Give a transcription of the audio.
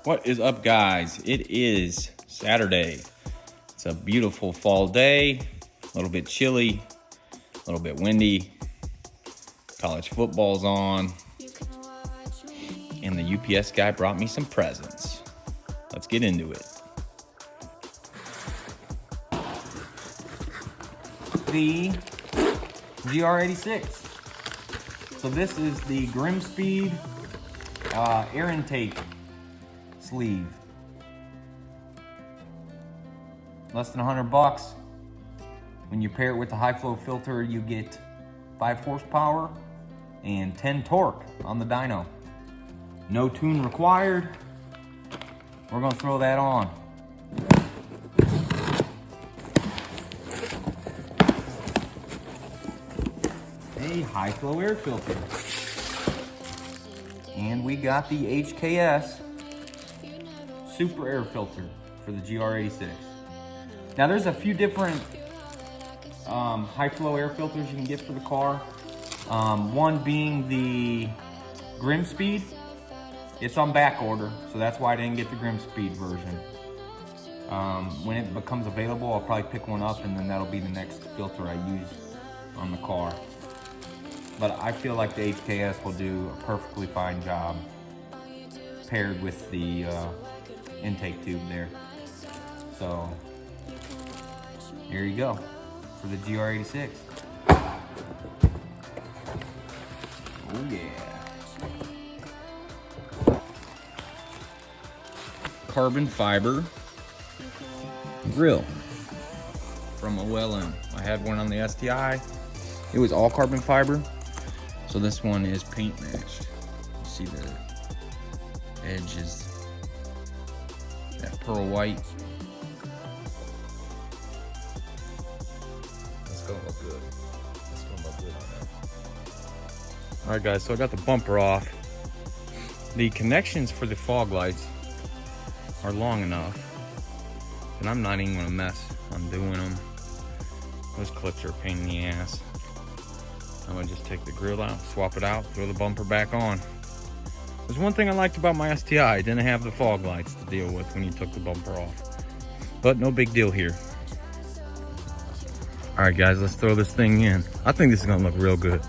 What is up, guys? It is Saturday. It's a beautiful fall day, a little bit chilly, a little bit windy. College football's on, and the UPS guy brought me some presents. Let's get into it. The GR86. So this is the Grimspeed air intake sleeve. Less than $100. When you pair it with the high flow filter, you get 5 horsepower and 10 torque on the dyno. No tune required. We're gonna throw that on. A high flow air filter. And we got the HKS Super Air Filter for the GR86. Now there's a few different high flow air filters you can get for the car. One being the Grimspeed. It's on back order, so that's why I didn't get the Grimspeed version. When it becomes available, I'll probably pick one up, and then that'll be the next filter I use on the car. But I feel like the HKS will do a perfectly fine job paired with the intake tube there. So here you go for the GR86. Oh yeah. Carbon fiber grill from OLM. I had one on the STI. It was all carbon fiber. So this one is paint matched. You see the edge is that pearl white. That's gonna look good. That's gonna look good on there. All right, guys, so I got the bumper off. The connections for the fog lights are long enough, and I'm not even gonna mess on doing them. Those clips are a pain in the ass. I'm gonna just take the grill out, swap it out, throw the bumper back on. There's one thing I liked about my STI, it didn't have the fog lights to deal with when you took the bumper off. But no big deal here. All right, guys, let's throw this thing in. I think this is gonna look real good.